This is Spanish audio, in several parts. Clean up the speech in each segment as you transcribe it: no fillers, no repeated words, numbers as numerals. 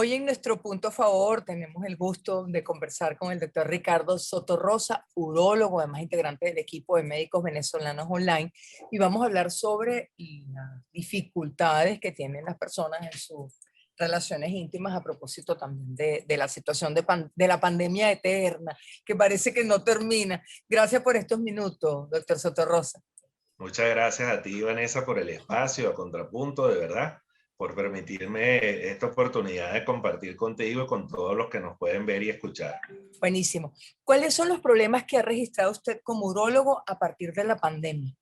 Hoy en nuestro punto a favor tenemos el gusto de conversar con el doctor Ricardo Sotorrosa, urólogo, además integrante del equipo de médicos venezolanos online, y vamos a hablar sobre las dificultades que tienen las personas en sus relaciones íntimas a propósito también de la situación de la pandemia eterna, que parece que no termina. Gracias por estos minutos, doctor Sotorrosa. Muchas gracias a ti, Vanessa, por el espacio, a Contrapunto, de verdad, por permitirme esta oportunidad de compartir contigo y con todos los que nos pueden ver y escuchar. Buenísimo. ¿Cuáles son los problemas que ha registrado usted como urólogo a partir de la pandemia?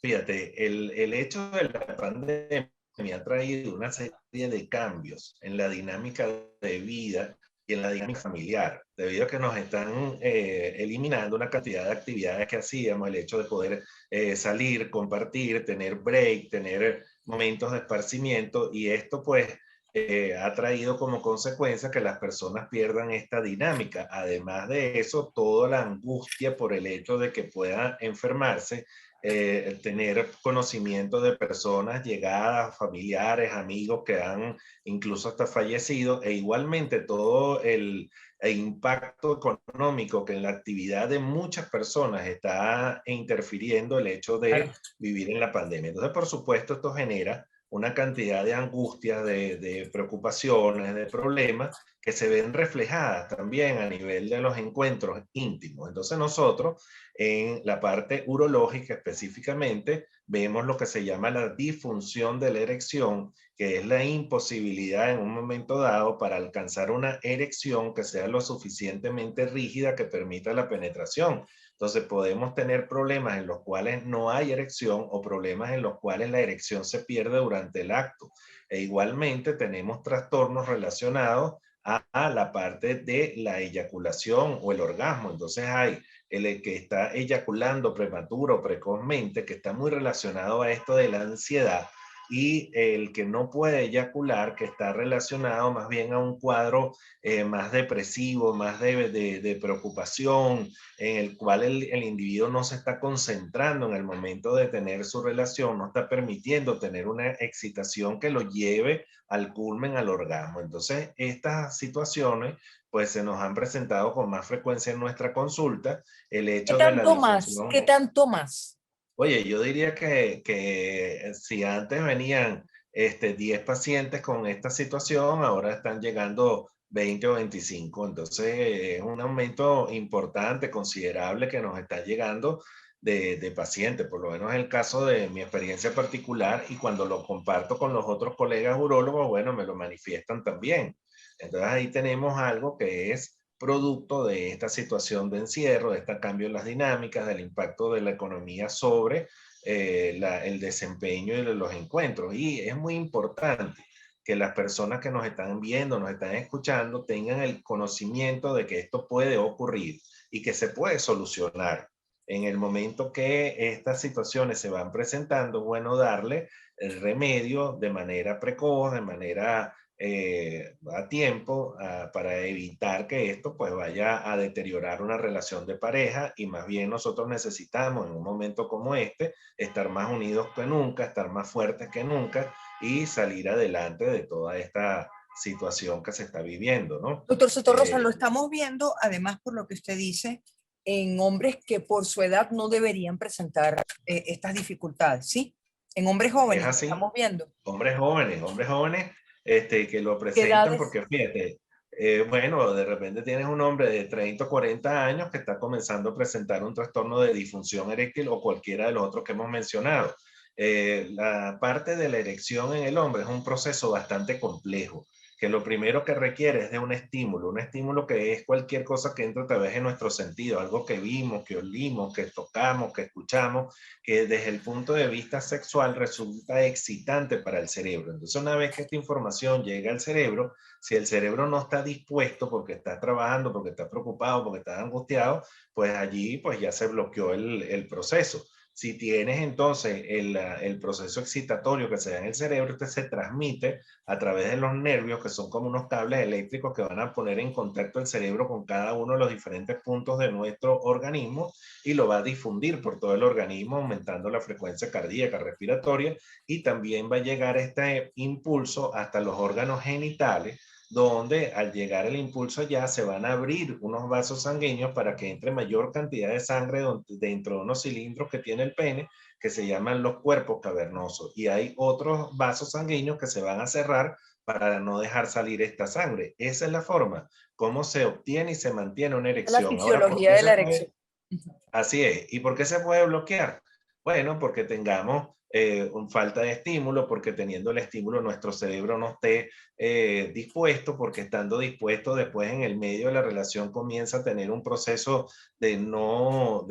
Fíjate, el hecho de la pandemia ha traído una serie de cambios en la dinámica de vida y en la dinámica familiar, debido a que nos están eliminando una cantidad de actividades que hacíamos, el hecho de poder salir, compartir, tener break, tener momentos de esparcimiento, y esto pues ha traído como consecuencia que las personas pierdan esta dinámica. Además de eso, toda la angustia por el hecho de que puedan enfermarse, tener conocimiento de personas llegadas, familiares, amigos que han incluso hasta fallecido, e igualmente todo el impacto económico que en la actividad de muchas personas está interfiriendo el hecho de Claro. vivir en la pandemia. Entonces, por supuesto, esto genera una cantidad de angustias, de preocupaciones, de problemas que se ven reflejadas también a nivel de los encuentros íntimos. Entonces nosotros en la parte urológica específicamente vemos lo que se llama la disfunción de la erección, que es la imposibilidad en un momento dado para alcanzar una erección que sea lo suficientemente rígida que permita la penetración. Entonces podemos tener problemas en los cuales no hay erección o problemas en los cuales la erección se pierde durante el acto. E igualmente tenemos trastornos relacionados a la parte de la eyaculación o el orgasmo. Entonces hay el que está eyaculando prematuro o precozmente, que está muy relacionado a esto de la ansiedad, y el que no puede eyacular, que está relacionado más bien a un cuadro más depresivo, más de preocupación, en el cual el individuo no se está concentrando en el momento de tener su relación, no está permitiendo tener una excitación que lo lleve al culmen, al orgasmo. Entonces, estas situaciones pues se nos han presentado con más frecuencia en nuestra consulta, el ¿Qué hecho de la tanto más? difusión. ¿Qué tanto más? Oye, yo diría que si antes venían 10 pacientes con esta situación, ahora están llegando 20 o 25. Entonces, es un aumento importante, considerable, que nos está llegando de pacientes. Por lo menos es el caso de mi experiencia particular, y cuando lo comparto con los otros colegas urólogos, bueno, me lo manifiestan también. Entonces, ahí tenemos algo que es producto de esta situación de encierro, de este cambio en las dinámicas, del impacto de la economía sobre el desempeño de los encuentros. Y es muy importante que las personas que nos están viendo, nos están escuchando, tengan el conocimiento de que esto puede ocurrir y que se puede solucionar. En el momento que estas situaciones se van presentando, bueno, darle el remedio de manera precoz, de manera a tiempo, para evitar que esto pues vaya a deteriorar una relación de pareja, y más bien nosotros necesitamos en un momento como este estar más unidos que nunca, estar más fuertes que nunca y salir adelante de toda esta situación que se está viviendo, ¿no? Doctor Sotorrosa, Eh, lo estamos viendo, además por lo que usted dice, en hombres que por su edad no deberían presentar estas dificultades, ¿sí? En hombres es jóvenes lo así. estamos viendo. Hombres jóvenes, que lo ¿Qué presentan edades? porque fíjate, bueno, de repente tienes un hombre de 30 o 40 años que está comenzando a presentar un trastorno de disfunción eréctil o cualquiera de los otros que hemos mencionado. La parte de la erección en el hombre es un proceso bastante complejo, que lo primero que requiere es de un estímulo que es cualquier cosa que entra a través de nuestro sentido, algo que vimos, que olimos, que tocamos, que escuchamos, que desde el punto de vista sexual resulta excitante para el cerebro. Entonces, una vez que esta información llega al cerebro, si el cerebro no está dispuesto porque está trabajando, porque está preocupado, porque está angustiado, pues allí pues ya se bloqueó el proceso. Si tienes entonces el proceso excitatorio que se da en el cerebro, este se transmite a través de los nervios, que son como unos cables eléctricos que van a poner en contacto el cerebro con cada uno de los diferentes puntos de nuestro organismo, y lo va a difundir por todo el organismo, aumentando la frecuencia cardíaca, respiratoria, y también va a llegar este impulso hasta los órganos genitales, donde al llegar el impulso ya se van a abrir unos vasos sanguíneos para que entre mayor cantidad de sangre dentro de unos cilindros que tiene el pene, que se llaman los cuerpos cavernosos. Y hay otros vasos sanguíneos que se van a cerrar para no dejar salir esta sangre. Esa es la forma como se obtiene y se mantiene una La erección. Ahora, ¿por fisiología qué de se la erección. puede? Así es. ¿Y por qué se puede bloquear? Bueno, porque tengamos falta de estímulo, porque teniendo el estímulo nuestro cerebro no esté dispuesto, porque estando dispuesto después en el medio de la relación comienza a tener un proceso de no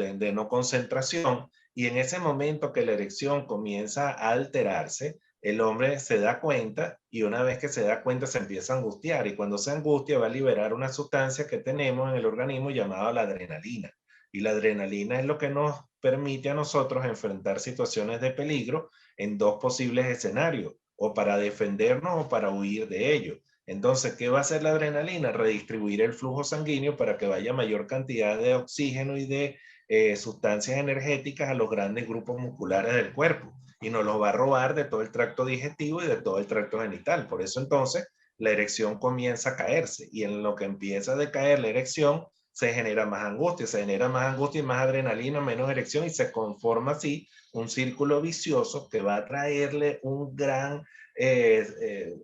concentración, y en ese momento que la erección comienza a alterarse, el hombre se da cuenta, y una vez que se da cuenta se empieza a angustiar, y cuando se angustia va a liberar una sustancia que tenemos en el organismo llamada la adrenalina. Y la adrenalina es lo que nos permite a nosotros enfrentar situaciones de peligro en dos posibles escenarios, o para defendernos o para huir de ellos. Entonces, ¿qué va a hacer la adrenalina? Redistribuir el flujo sanguíneo para que vaya mayor cantidad de oxígeno y de sustancias energéticas a los grandes grupos musculares del cuerpo. Y nos los va a robar de todo el tracto digestivo y de todo el tracto genital. Por eso entonces la erección comienza a caerse. Y en lo que empieza a decaer la erección, se genera más angustia, se genera más angustia y más adrenalina, menos erección, y se conforma así un círculo vicioso que va a traerle un gran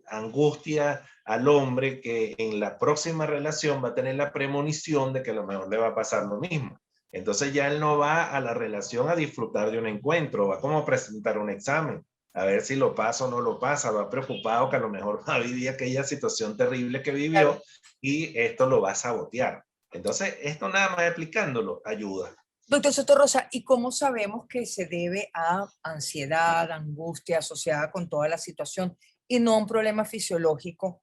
angustia al hombre, que en la próxima relación va a tener la premonición de que a lo mejor le va a pasar lo mismo. Entonces ya él no va a la relación a disfrutar de un encuentro, va como a presentar un examen, a ver si lo pasa o no lo pasa, va preocupado que a lo mejor va a vivir aquella situación terrible que Claro. vivió y esto lo va a sabotear. Entonces, esto nada más explicándolo ayuda. Doctor Sotorrosa, ¿y cómo sabemos que se debe a ansiedad, angustia asociada con toda la situación y no a un problema fisiológico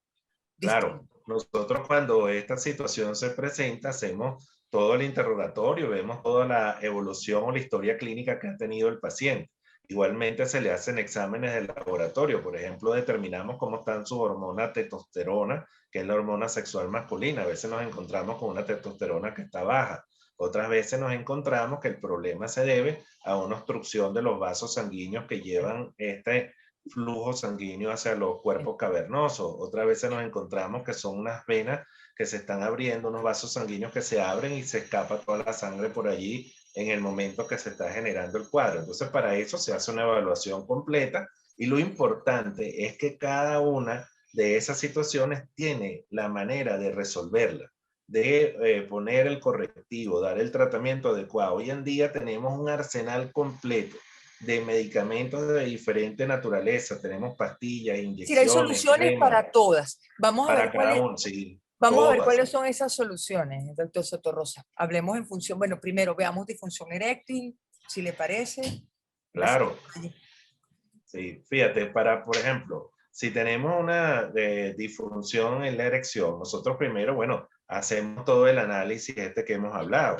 Claro, distinto? nosotros cuando esta situación se presenta, hacemos todo el interrogatorio, vemos toda la evolución o la historia clínica que ha tenido el paciente. Igualmente se le hacen exámenes de laboratorio, por ejemplo, determinamos cómo están sus hormonas testosterona, que es la hormona sexual masculina. A veces nos encontramos con una testosterona que está baja. Otras veces nos encontramos que el problema se debe a una obstrucción de los vasos sanguíneos que llevan este flujo sanguíneo hacia los cuerpos cavernosos. Otras veces nos encontramos que son unas venas que se están abriendo, unos vasos sanguíneos que se abren y se escapa toda la sangre por allí en el momento que se está generando el cuadro. Entonces, para eso se hace una evaluación completa, y lo importante es que cada una de esas situaciones tiene la manera de resolverla, de poner el correctivo, dar el tratamiento adecuado. Hoy en día tenemos un arsenal completo de medicamentos de diferente naturaleza. Tenemos pastillas, Si hay inyecciones, soluciones cremas, para todas, para cada uno, sí, vamos a ver todas. cuáles son esas soluciones, doctor Sotorrosa. Hablemos en función, bueno, primero veamos disfunción eréctil, si le parece. Claro, sí, fíjate, por ejemplo, si tenemos una disfunción en la erección, nosotros primero, bueno, hacemos todo el análisis este que hemos hablado.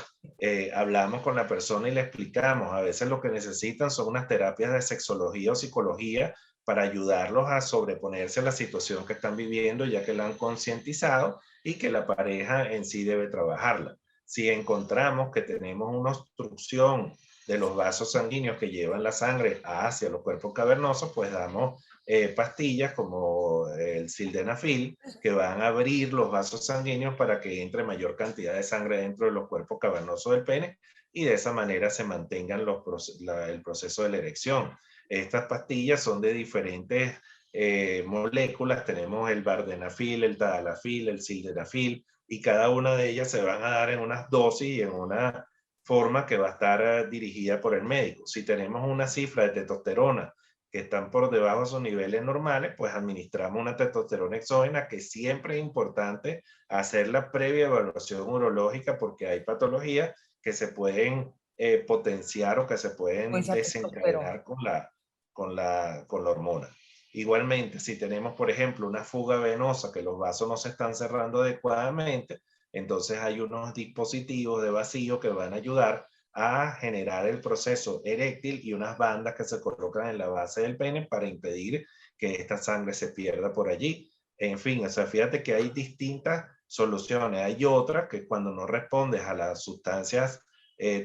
Hablamos con la persona y le explicamos. A veces lo que necesitan son unas terapias de sexología o psicología para ayudarlos a sobreponerse a la situación que están viviendo, ya que la han concientizado y que la pareja en sí debe trabajarla. Si encontramos que tenemos una obstrucción de los vasos sanguíneos que llevan la sangre hacia los cuerpos cavernosos, pues damos pastillas como el sildenafil, que van a abrir los vasos sanguíneos para que entre mayor cantidad de sangre dentro de los cuerpos cavernosos del pene, y de esa manera se mantengan el proceso de la erección. Estas pastillas son de diferentes moléculas. Tenemos el vardenafil, el tadalafil, el sildenafil, y cada una de ellas se van a dar en unas dosis y en una forma que va a estar dirigida por el médico. Si tenemos una cifra de testosterona que están por debajo de sus niveles normales, pues administramos una testosterona exógena, que siempre es importante hacer la previa evaluación urológica, porque hay patologías que se pueden potenciar o que se Pues pueden la testosterona. desencadenar con la hormona. Igualmente, si tenemos, por ejemplo, una fuga venosa, que los vasos no se están cerrando adecuadamente, entonces hay unos dispositivos de vacío que van a ayudar a generar el proceso eréctil, y unas bandas que se colocan en la base del pene para impedir que esta sangre se pierda por allí. En fin, o sea, fíjate que hay distintas soluciones. Hay otras que cuando no respondes a las sustancias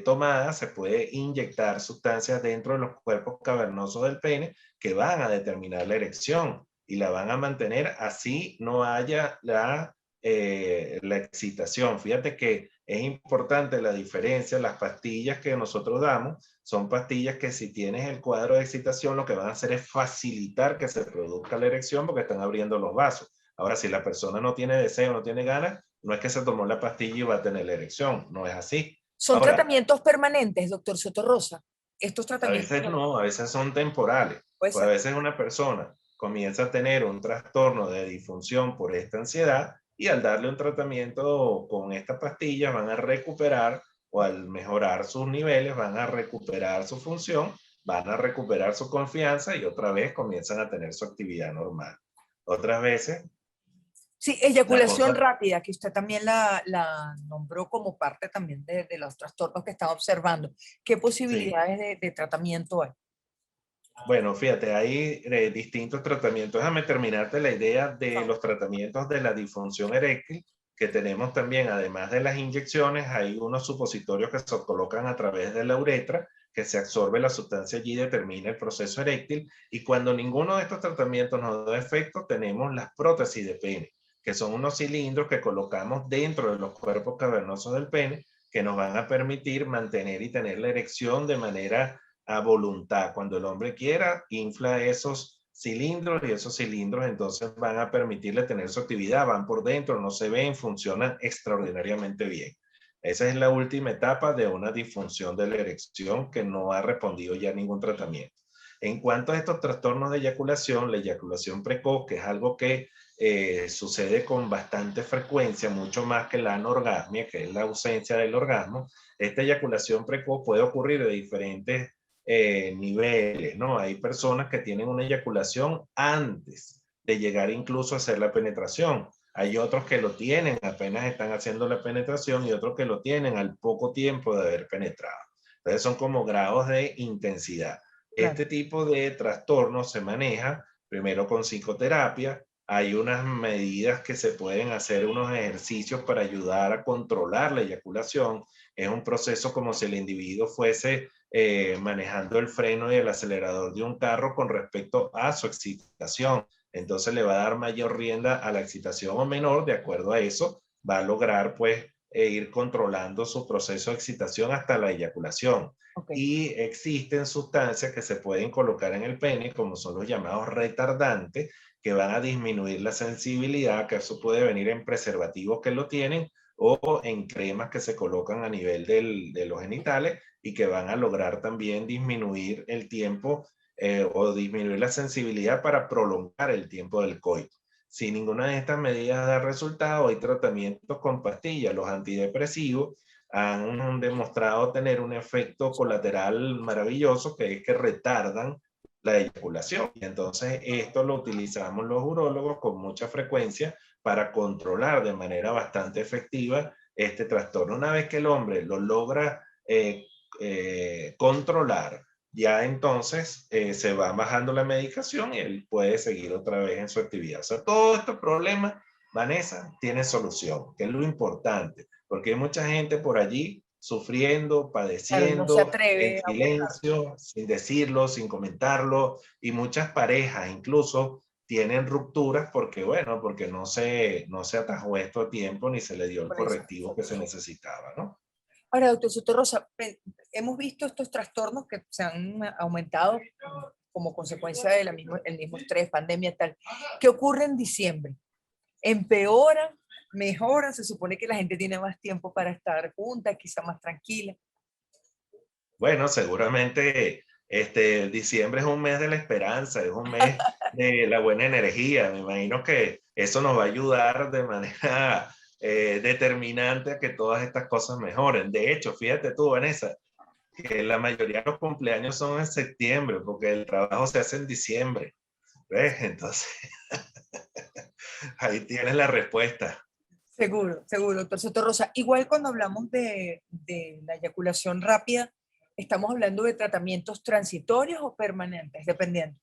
tomadas, se puede inyectar sustancias dentro de los cuerpos cavernosos del pene que van a determinar la erección. y la van a mantener así no haya la excitación. Fíjate que es importante la diferencia. Las pastillas que nosotros damos son pastillas que si tienes el cuadro de excitación, lo que van a hacer es facilitar que se produzca la erección porque están abriendo los vasos. Ahora, si la persona no tiene deseo, no tiene ganas, no es que se tomó la pastilla y va a tener la erección, no es así. ¿Son Ahora, tratamientos permanentes, doctor Sotorrosa? Estos a tratamientos, veces no, a veces son temporales. puede Pues a ser. veces una persona comienza a tener un trastorno de disfunción por esta ansiedad y al darle un tratamiento con estas pastillas van a recuperar o al mejorar sus niveles van a recuperar su función, van a recuperar su confianza y otra vez comienzan a tener su actividad normal. Otras veces Sí, la eyaculación cosa, rápida, que usted también la nombró como parte también de los trastornos que estaba observando. ¿Qué sí. posibilidades de tratamiento hay? Bueno, fíjate, hay distintos tratamientos. Déjame terminarte la idea Por de favor. los tratamientos de la disfunción eréctil que tenemos también, además de las inyecciones, hay unos supositorios que se colocan a través de la uretra, que se absorbe la sustancia allí y determina el proceso eréctil. Y cuando ninguno de estos tratamientos nos da efecto, tenemos las prótesis de pene, que son unos cilindros que colocamos dentro de los cuerpos cavernosos del pene, que nos van a permitir mantener y tener la erección de manera a voluntad. Cuando el hombre quiera, infla esos cilindros y esos cilindros entonces van a permitirle tener su actividad, van por dentro, no se ven, funcionan extraordinariamente bien. Esa es la última etapa de una disfunción de la erección que no ha respondido ya a ningún tratamiento. En cuanto a estos trastornos de eyaculación, la eyaculación precoz, que es algo que sucede con bastante frecuencia, mucho más que la anorgasmia, que es la ausencia del orgasmo, esta eyaculación precoz puede ocurrir de diferentes niveles, ¿no? Hay personas que tienen una eyaculación antes de llegar incluso a hacer la penetración. Hay otros que lo tienen, apenas están haciendo la penetración y otros que lo tienen al poco tiempo de haber penetrado. Entonces son como grados de intensidad. Claro. Este tipo de trastorno se maneja primero con psicoterapia. Hay unas medidas que se pueden hacer, unos ejercicios para ayudar a controlar la eyaculación. Es un proceso como si el individuo fuese manejando el freno y el acelerador de un carro con respecto a su excitación. Entonces le va a dar mayor rienda a la excitación o menor, de acuerdo a eso, va a lograr pues ir controlando su proceso de excitación hasta la eyaculación. Ok. Y existen sustancias que se pueden colocar en el pene, como son los llamados retardantes, que van a disminuir la sensibilidad, que eso puede venir en preservativos que lo tienen o en cremas que se colocan a nivel de los genitales y que van a lograr también disminuir el tiempo o disminuir la sensibilidad para prolongar el tiempo del coito. Si ninguna de estas medidas da resultado, hay tratamientos con pastillas. Los antidepresivos han demostrado tener un efecto colateral maravilloso, que es que retardan la eyaculación. Y entonces esto lo utilizamos los urólogos con mucha frecuencia para controlar de manera bastante efectiva este trastorno. Una vez que el hombre lo logra controlar, ya entonces se va bajando la medicación y él puede seguir otra vez en su actividad. O sea, todos estos problemas, Vanessa, tienen solución, que es lo importante, porque hay mucha gente por allí sufriendo, Claro, y no se padeciendo en atreve a buscar. silencio, sin decirlo, sin comentarlo, y muchas parejas incluso tienen rupturas porque, bueno, porque no se atajó esto a tiempo ni se le dio el Por eso. correctivo que se necesitaba, ¿no? Ahora, doctor Sotorrosa, hemos visto estos trastornos que se han aumentado como consecuencia del mismo estrés, pandemia, tal. ¿Qué ocurre en diciembre? ¿Empeora? ¿Mejora? Se supone que la gente tiene más tiempo para estar junta, quizá más tranquila. Bueno, seguramente diciembre es un mes de la esperanza, es un mes de la buena energía. Me imagino que eso nos va a ayudar de manera determinante a que todas estas cosas mejoren. De hecho, fíjate tú, Vanessa, que la mayoría de los cumpleaños son en septiembre, porque el trabajo se hace en diciembre. ¿Ves? Entonces, ahí tienes la respuesta. Seguro, seguro, doctor Sotorrosa. Igual cuando hablamos de la eyaculación rápida, estamos hablando de tratamientos transitorios o permanentes, dependiendo.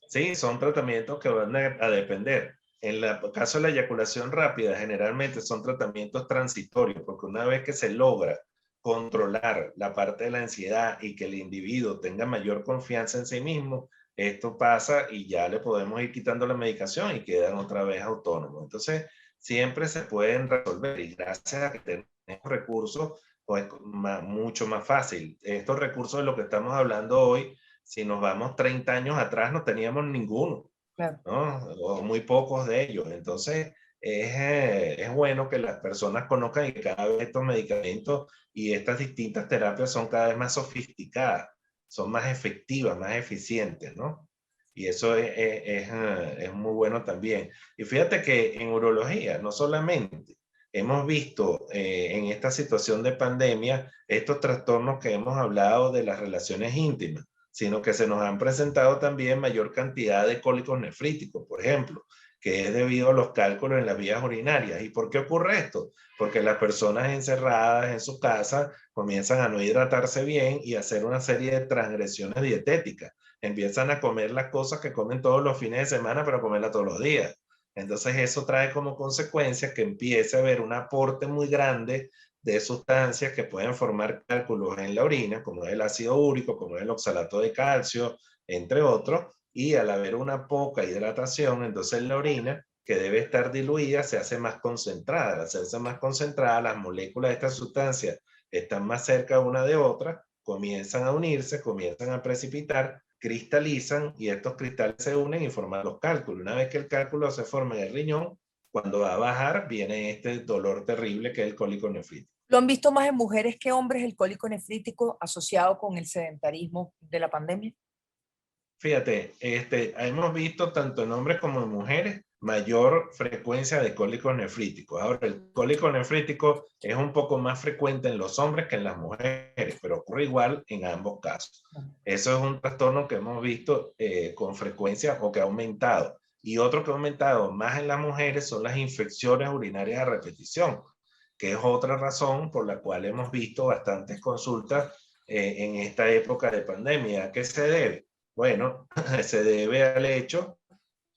Sí, son tratamientos que van a depender. En el caso de la eyaculación rápida, generalmente son tratamientos transitorios, porque una vez que se logra controlar la parte de la ansiedad y que el individuo tenga mayor confianza en sí mismo, esto pasa y ya le podemos ir quitando la medicación y quedan otra vez autónomos. Entonces, siempre se pueden resolver y gracias a que tenemos recursos, pues mucho más fácil. Estos recursos de lo que estamos hablando hoy, si nos vamos 30 años atrás, no teníamos ninguno, Claro. ¿no? O muy pocos de ellos. Entonces, es bueno que las personas conozcan que cada vez estos medicamentos y estas distintas terapias son cada vez más sofisticadas, son más efectivas, más eficientes, ¿no? Y eso es muy bueno también. Y fíjate que en urología, no solamente hemos visto en esta situación de pandemia estos trastornos que hemos hablado de las relaciones íntimas, sino que se nos han presentado también mayor cantidad de cólicos nefríticos, por ejemplo, que es debido a los cálculos en las vías urinarias. ¿Y por qué ocurre esto? Porque las personas encerradas en su casa comienzan a no hidratarse bien y a hacer una serie de transgresiones dietéticas. Empiezan a comer las cosas que comen todos los fines de semana, pero comerlas todos los días. Entonces eso trae como consecuencia que empiece a haber un aporte muy grande de sustancias que pueden formar cálculos en la orina, como es el ácido úrico, como es el oxalato de calcio, entre otros, y al haber una poca hidratación, entonces la orina, que debe estar diluida, se hace más concentrada. Al hacerse más concentrada, las moléculas de estas sustancias están más cerca una de otra, comienzan a unirse, comienzan a precipitar, cristalizan y estos cristales se unen y forman los cálculos. Una vez que el cálculo se forma en el riñón, cuando va a bajar, viene este dolor terrible que es el cólico nefrítico. ¿Lo han visto más en mujeres que hombres el cólico nefrítico asociado con el sedentarismo de la pandemia? Fíjate, hemos visto tanto en hombres como en mujeres mayor frecuencia de cólicos nefríticos. Ahora, el cólico nefrítico es un poco más frecuente en los hombres que en las mujeres, pero ocurre igual en ambos casos. Eso es un trastorno que hemos visto con frecuencia o que ha aumentado. Y otro que ha aumentado más en las mujeres son las infecciones urinarias a repetición, que es otra razón por la cual hemos visto bastantes consultas en esta época de pandemia. ¿A qué se debe? Bueno, se debe al hecho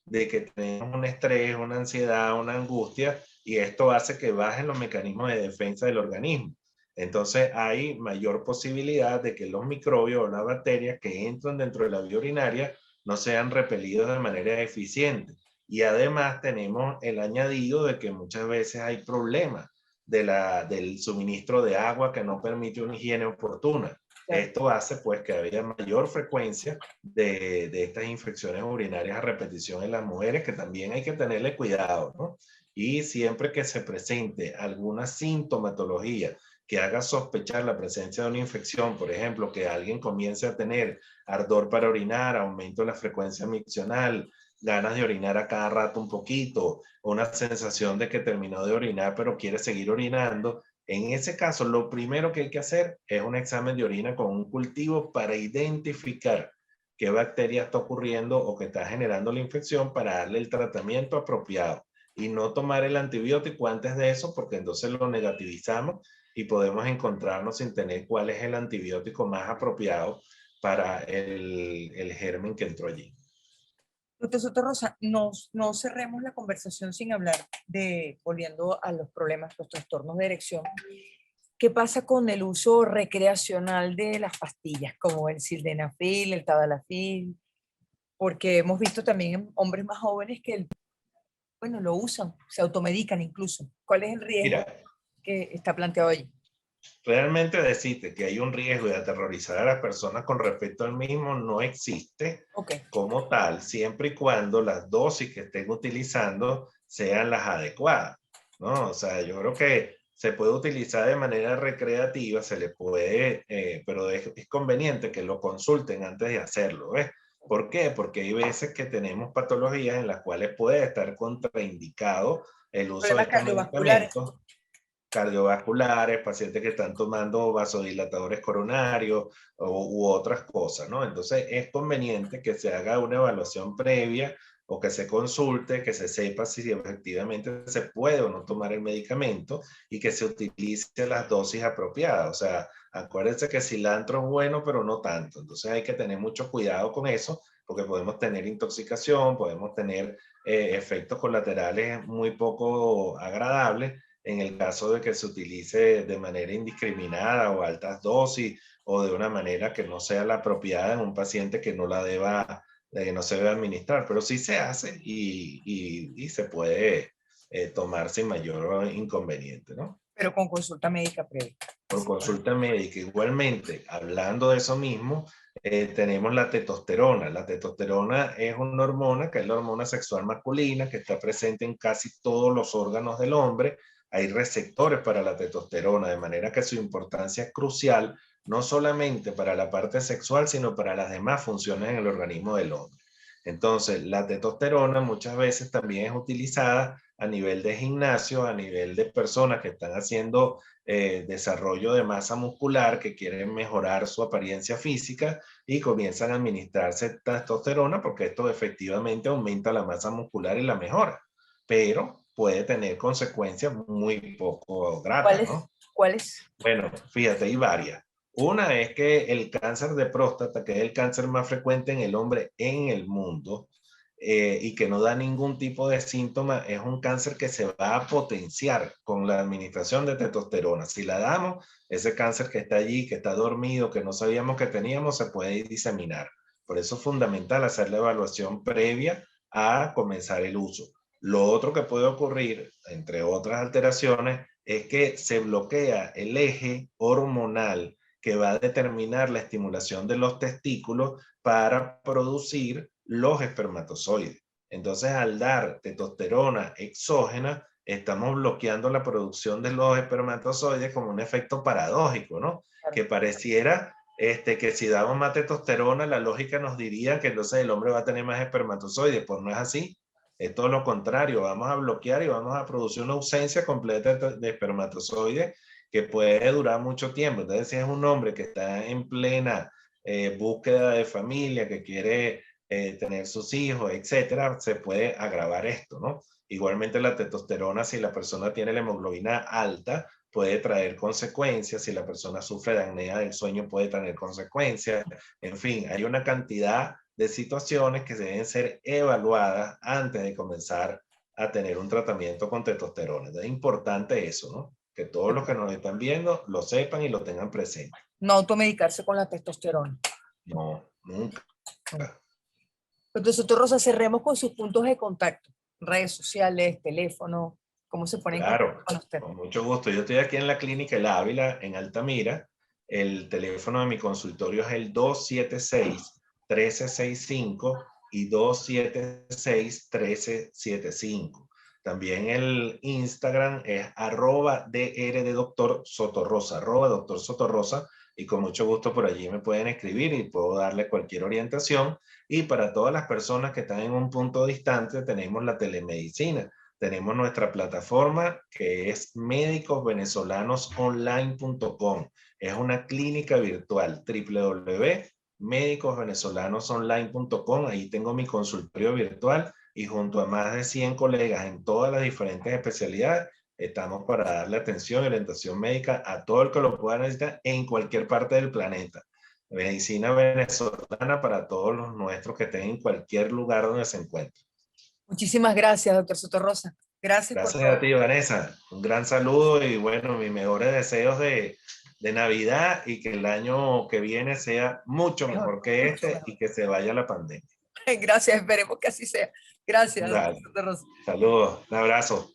de que tenemos un estrés, una ansiedad, una angustia, y esto hace que bajen los mecanismos de defensa del organismo. Entonces hay mayor posibilidad de que los microbios o las bacterias que entran dentro de la vía urinaria no sean repelidos de manera eficiente. Y además tenemos el añadido de que muchas veces hay problemas del suministro de agua que no permite una higiene oportuna. Esto hace pues que haya mayor frecuencia de estas infecciones urinarias a repetición en las mujeres, que también hay que tenerle cuidado, ¿no? Y siempre que se presente alguna sintomatología que haga sospechar la presencia de una infección, por ejemplo, que alguien comience a tener ardor para orinar, aumento de la frecuencia miccional, ganas de orinar a cada rato un poquito, una sensación de que terminó de orinar pero quiere seguir orinando, en ese caso, lo primero que hay que hacer es un examen de orina con un cultivo para identificar qué bacteria está ocurriendo o que está generando la infección para darle el tratamiento apropiado y no tomar el antibiótico antes de eso porque entonces lo negativizamos y podemos encontrarnos sin tener cuál es el antibiótico más apropiado para el germen que entró allí. Doctor Soto-Rosa, no cerremos la conversación sin hablar de, volviendo a los problemas, los trastornos de erección. ¿Qué pasa con el uso recreacional de las pastillas, como el sildenafil, el tadalafil? Porque hemos visto también en hombres más jóvenes que, bueno, lo usan, se automedican incluso. ¿Cuál es el riesgo Mira, que está planteado allí? realmente decirte que hay un riesgo de aterrorizar a las personas con respecto al mismo no existe Ok. como tal, siempre y cuando las dosis que estén utilizando sean las adecuadas, ¿no? O sea, yo creo que se puede utilizar de manera recreativa, se le puede, pero es conveniente que lo consulten antes de hacerlo, ¿ves? ¿Por qué? Porque hay veces que tenemos patologías en las cuales puede estar contraindicado el uso de Problemas estos cardiovasculares. medicamentos cardiovasculares, pacientes que están tomando vasodilatadores coronarios u otras cosas, ¿no? Entonces es conveniente que se haga una evaluación previa o que se consulte, que se sepa si efectivamente se puede o no tomar el medicamento y que se utilice las dosis apropiadas. O sea, acuérdense que cilantro es bueno, pero no tanto. Entonces hay que tener mucho cuidado con eso porque podemos tener intoxicación, podemos tener efectos colaterales muy poco agradables en el caso de que se utilice de manera indiscriminada o a altas dosis o de una manera que no sea la apropiada en un paciente que no la deba de que no se debe administrar, pero sí se hace y se puede tomar sin mayor inconveniente, ¿no? Pero con consulta médica previa. Por consulta médica. Igualmente, hablando de eso mismo, tenemos la testosterona. La testosterona es una hormona que es la hormona sexual masculina que está presente en casi todos los órganos del hombre. Hay receptores para la testosterona, de manera que su importancia es crucial, no solamente para la parte sexual, sino para las demás funciones en el organismo del hombre. Entonces, la testosterona muchas veces también es utilizada a nivel de gimnasio, a nivel de personas que están haciendo desarrollo de masa muscular, que quieren mejorar su apariencia física y comienzan a administrarse testosterona porque esto efectivamente aumenta la masa muscular y la mejora, pero puede tener consecuencias muy poco gratas, ¿Cuáles? ¿no? ¿Cuáles? Bueno, fíjate, hay varias. Una es que el cáncer de próstata, que es el cáncer más frecuente en el hombre en el mundo, y que no da ningún tipo de síntoma, es un cáncer que se va a potenciar con la administración de testosterona. Si la damos, ese cáncer que está allí, que está dormido, que no sabíamos que teníamos, se puede diseminar. Por eso es fundamental hacer la evaluación previa a comenzar el uso. Lo otro que puede ocurrir, entre otras alteraciones, es que se bloquea el eje hormonal que va a determinar la estimulación de los testículos para producir los espermatozoides. Entonces, al dar testosterona exógena, estamos bloqueando la producción de los espermatozoides como un efecto paradójico, ¿no? Que pareciera que si damos más testosterona, la lógica nos diría que entonces el hombre va a tener más espermatozoides. Pues no es así. Es todo lo contrario. Vamos a bloquear y vamos a producir una ausencia completa de espermatozoides que puede durar mucho tiempo. Entonces, si es un hombre que está en plena búsqueda de familia, que quiere tener sus hijos, etcétera, se puede agravar esto, ¿no? Igualmente la testosterona, si la persona tiene la hemoglobina alta, puede traer consecuencias. Si la persona sufre de apnea del sueño, puede tener consecuencias. En fin, hay una cantidad de situaciones que deben ser evaluadas antes de comenzar a tener un tratamiento con testosterona. Es importante eso, ¿no? Que todos los que nos están viendo lo sepan y lo tengan presente. No automedicarse con la testosterona. No, nunca. Entonces, doctor Rosa, cerremos con sus puntos de contacto. Redes sociales, teléfono, ¿cómo se pone en contacto Claro, con usted? con mucho gusto. Yo estoy aquí en la clínica El Ávila, en Altamira. El teléfono de mi consultorio es el 276-1365 y 276-1375. También el Instagram es @dr de doctor Sotorrosa, @doctor Sotorrosa, y con mucho gusto por allí me pueden escribir y puedo darle cualquier orientación. Y para todas las personas que están en un punto distante, tenemos la telemedicina. Tenemos nuestra plataforma que es médicosvenezolanosonline.com. Es una clínica virtual, www.médicosvenezolanosonline.com. Ahí tengo mi consultorio virtual y junto a más de 100 colegas en todas las diferentes especialidades, estamos para darle atención y orientación médica a todo el que lo pueda necesitar en cualquier parte del planeta. Medicina venezolana para todos los nuestros que estén en cualquier lugar donde se encuentren. Muchísimas gracias, doctor Sotorrosa. Gracias por Gracias todo. a ti, Vanessa. Un gran saludo y bueno, mis mejores deseos de Navidad y que el año que viene sea mucho mejor que Mucho este mejor. y que se vaya la pandemia. Gracias, esperemos que así sea. Gracias, doctor Dale. Sotorrosa. Saludos, un abrazo.